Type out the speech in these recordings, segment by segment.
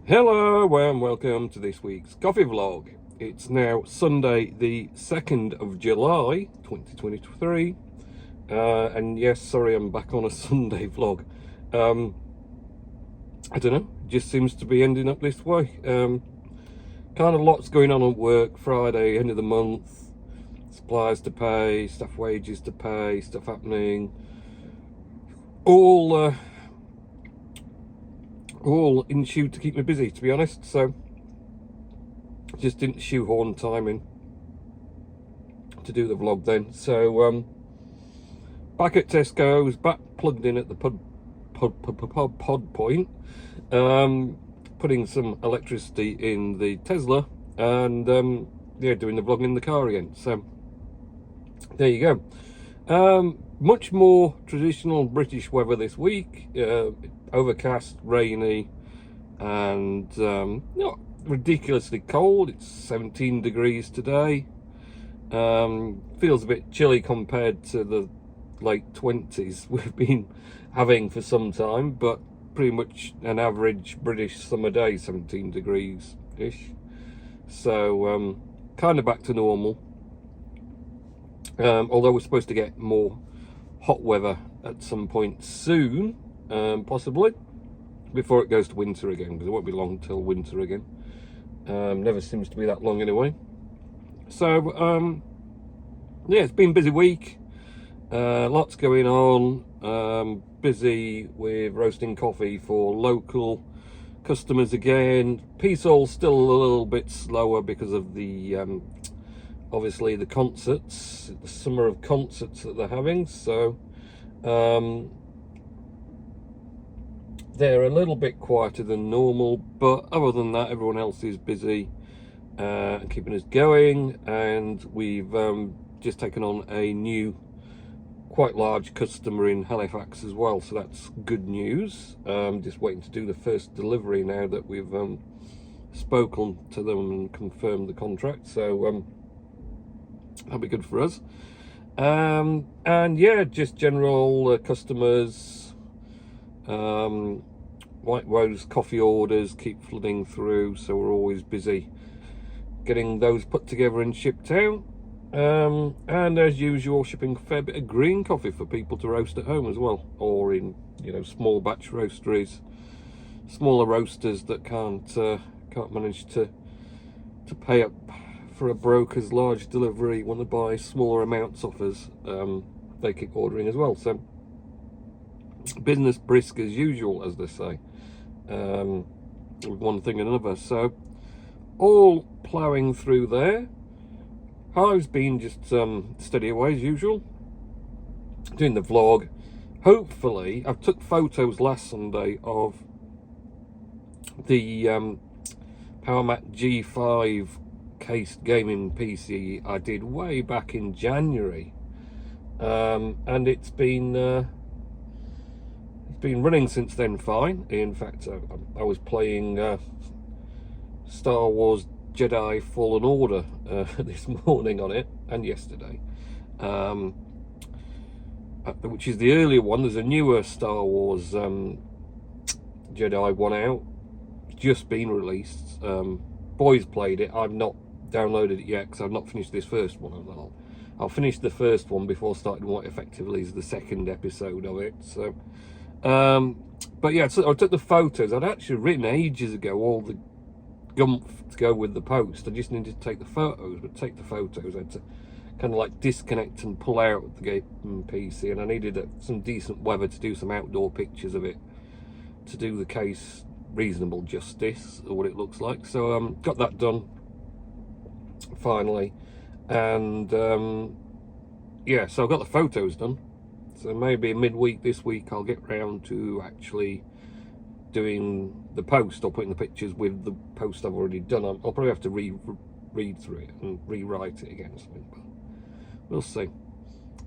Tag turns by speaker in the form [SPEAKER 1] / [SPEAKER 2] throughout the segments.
[SPEAKER 1] Hello and welcome to this week's coffee vlog. It's now Sunday the 2nd of July 2023 and yes, sorry I'm back on a Sunday vlog. I don't know, it just seems to be ending up this way. Kind of lots going on at work. Friday, end of the month, suppliers to pay, staff wages to pay, stuff happening, all in shoe to keep me busy, to be honest. So just didn't shoehorn time in to do the vlog then. So back at Tesco's, back plugged in at the pod point, putting some electricity in the Tesla, and yeah, doing the vlog in the car again. So there you go. Much more traditional British weather this week. Overcast, rainy, and not ridiculously cold. It's 17 degrees today. Feels a bit chilly compared to the late 20s we've been having for some time, but pretty much an average British summer day, 17 degrees ish. So kind of back to normal, although we're supposed to get more hot weather at some point soon, possibly before it goes to winter again, because it won't be long till winter again. Never seems to be that long anyway. So yeah, it's been a busy week. Lots going on. Busy with roasting coffee for local customers again. Peaceall's still a little bit slower because of the obviously the concerts, the summer of concerts that they're having. So they're a little bit quieter than normal, but other than that, everyone else is busy and keeping us going. And we've just taken on a new, quite large customer in Halifax as well, so that's good news. Just waiting to do the first delivery now that we've spoken to them and confirmed the contract. So that'll be good for us. And yeah, just general customers. White Rose coffee orders keep flooding through, so we're always busy getting those put together and shipped out. And as usual, shipping a fair bit of green coffee for people to roast at home as well, or in, you know, small batch roasteries, smaller roasters that can't manage to pay up for a broker's large delivery, want to buy smaller amounts off us. They keep ordering as well. So business brisk as usual, as they say, with one thing and another. So all ploughing through there. I've been just steady away as usual, doing the vlog. Hopefully, I've took photos last Sunday of the PowerMac G5 cased gaming PC I did way back in January, and it's been running since then fine. In fact, I was playing Star Wars Jedi Fallen Order this morning on it, and yesterday, which is the earlier one. There's a newer Star Wars Jedi one out, just been released. Boys played it. I've not downloaded it yet because I've not finished this first one. I'll finish the first one before starting what effectively is the second episode of it. So but yeah, so I took the photos. I'd actually written ages ago all the gumph to go with the post. I just needed to take the photos, but take the photos I had to kind of like disconnect and pull out the game PC, and I needed some decent weather to do some outdoor pictures of it to do the case reasonable justice of what it looks like. So got that done finally, and yeah, so I got the photos done. So maybe midweek this week I'll get round to actually doing the post, or putting the pictures with the post I've already done. I'll probably have to read through it and rewrite it again or something, but we'll see.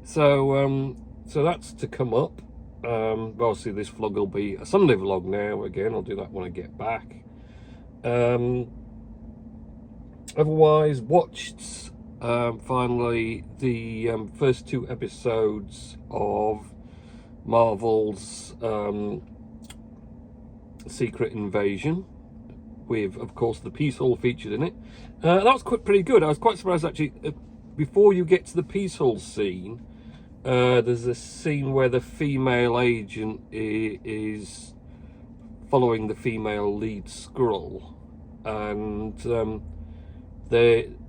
[SPEAKER 1] So so that's to come up. Obviously this vlog will be a Sunday vlog now. Again, I'll do that when I get back. Otherwise, watched finally the first 2 episodes of Marvel's Secret Invasion. with, of course, the peace hall featured in it. That was pretty good. I was quite surprised, actually. Before you get to the peace hall scene, there's a scene where the female agent is following the female lead Skrull, and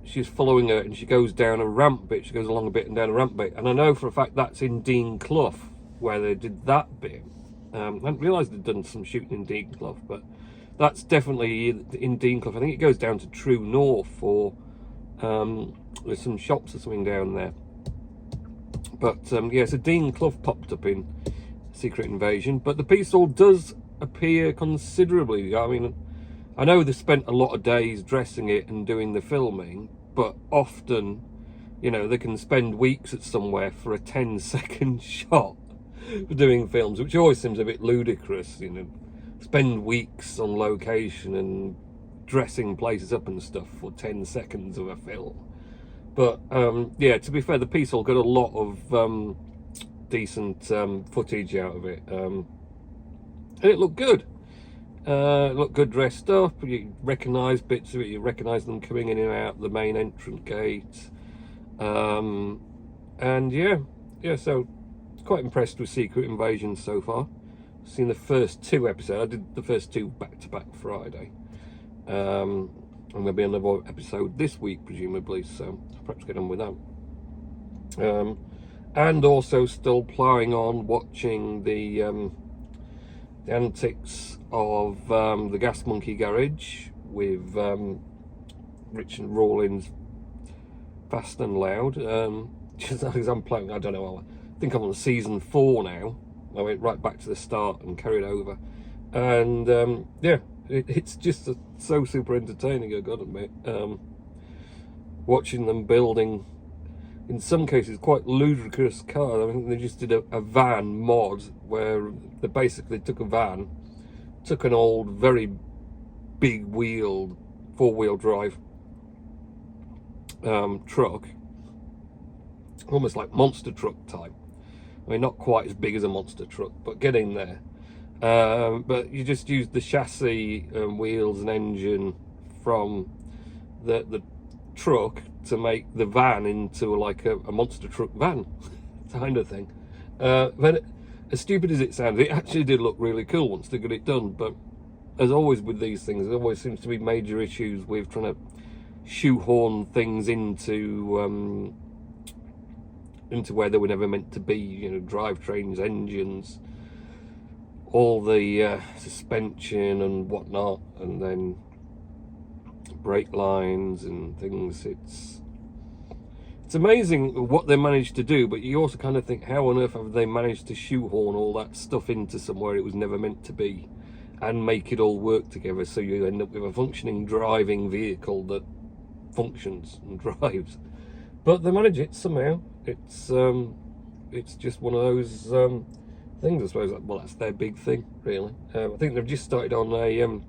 [SPEAKER 1] she's following her, and she goes down a ramp bit. She goes along a bit and down a ramp bit, and I know for a fact that's in Dean Clough where they did that bit. I hadn't realised they'd done some shooting in Dean Clough, but that's definitely in Dean Clough. I think it goes down to True North, or there's some shops or something down there. But yeah, so Dean Clough popped up in Secret Invasion, but the peace hall does appear considerably. I mean, I know they spent a lot of days dressing it and doing the filming, but often, you know, they can spend weeks at somewhere for a 10-second shot for doing films, which always seems a bit ludicrous, you know, spend weeks on location and dressing places up and stuff for 10 seconds of a film. But yeah, to be fair, the peace hall got a lot of decent footage out of it, and it looked good. It looked good dressed up. You recognise bits of it. You recognise them coming in and out the main entrance gate, and yeah, so quite impressed with Secret Invasion so far. I've seen the first 2 episodes. I did the first 2 back-to-back Friday. And there'll be another episode this week, presumably, so I'll perhaps get on with that. And also still ploughing on, watching the antics of the Gas Monkey Garage with Richard Rawlins, Fast and Loud. Just as I'm playing, I don't know, I think I'm on season 4 now. I went right back to the start and carried over. And yeah, it's just so super entertaining, I gotta admit. Watching them building, in some cases, quite ludicrous cars. I mean, they just did a van mod where they basically took a van, took an old, very big wheeled, 4-wheel drive truck, almost like monster truck type. I mean, not quite as big as a monster truck, but getting there. But you just use the chassis and wheels and engine from the truck to make the van into like a monster truck van kind of thing. But as stupid as it sounded, it actually did look really cool once they got it done. But as always with these things, there always seems to be major issues with trying to shoehorn things into where they were never meant to be. You know, drivetrains, engines, all the suspension and whatnot, and then brake lines and things. It's amazing what they managed to do, but you also kind of think, how on earth have they managed to shoehorn all that stuff into somewhere it was never meant to be and make it all work together so you end up with a functioning driving vehicle that functions and drives. But they manage it somehow. It's just one of those things, I suppose. Well, that's their big thing, really. I think they've just started on a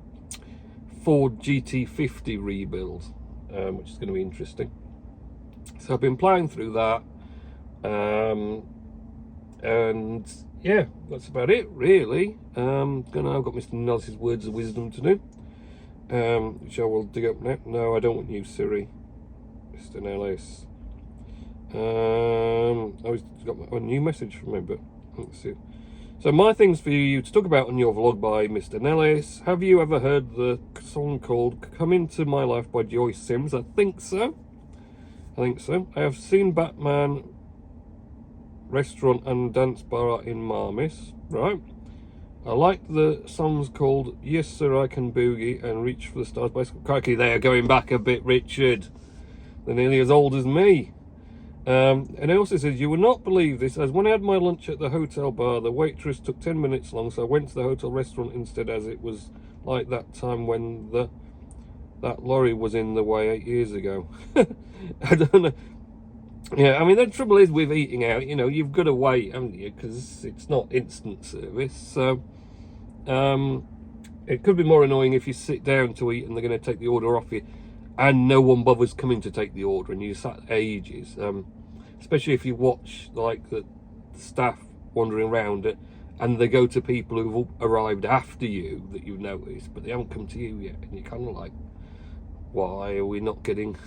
[SPEAKER 1] Ford GT50 rebuild, which is going to be interesting. So I've been ploughing through that, and yeah, that's about it, really. I've got Mr. Nels's words of wisdom to do, which I will dig up now. No, I don't want you, Siri, Mr. Nellis. I've got a new message from me, but let's see. So my things for you to talk about on your vlog by Mr. Nellis. Have you ever heard the song called Come Into My Life by Joyce Sims? I think so. I have seen Batman restaurant and dance bar in Marmis. Right. I like the songs called Yes Sir I Can Boogie and Reach for the Stars by Crikey, they are going back a bit, Richard. They're nearly as old as me. And it also says, you would not believe this, as when I had my lunch at the hotel bar, the waitress took 10 minutes long, so I went to the hotel restaurant instead, as it was like that time when that lorry was in the way 8 years ago. I don't know. Yeah, I mean, the trouble is with eating out, you know, you've got to wait, haven't you, because it's not instant service. So it could be more annoying if you sit down to eat and they're going to take the order off you and no one bothers coming to take the order and you sat ages. Especially if you watch like the staff wandering around and they go to people who've arrived after you that you've noticed, but they haven't come to you yet, and you're kind of like, why are we not getting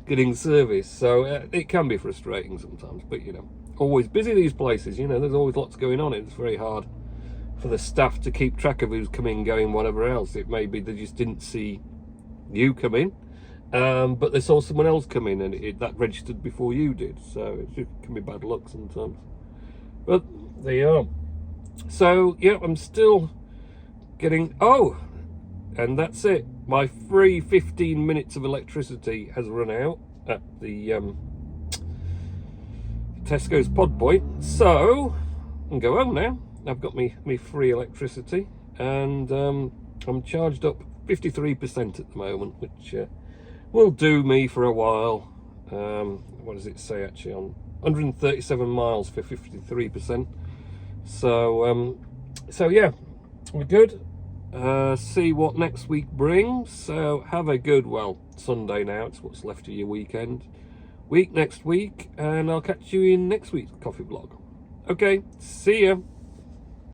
[SPEAKER 1] getting service? So it can be frustrating sometimes, but you know, always busy these places, you know, there's always lots going on. It's very hard for the staff to keep track of who's coming, going, whatever else. It may be they just didn't see you come in, but they saw someone else come in, and that registered before you did. So it can be bad luck sometimes, but there you are. So yeah, I'm still getting, oh, and that's it, my free 15 minutes of electricity has run out at the Tesco's Pod Point, so I can go home now. I've got me free electricity, and I'm charged up 53% at the moment, which will do me for a while. What does it say actually? On 137 miles for 53%. So yeah, we're good. See what next week brings. So have a good, well, Sunday now, it's what's left of your weekend. Next week, and I'll catch you in next week's coffee vlog. Okay, see ya.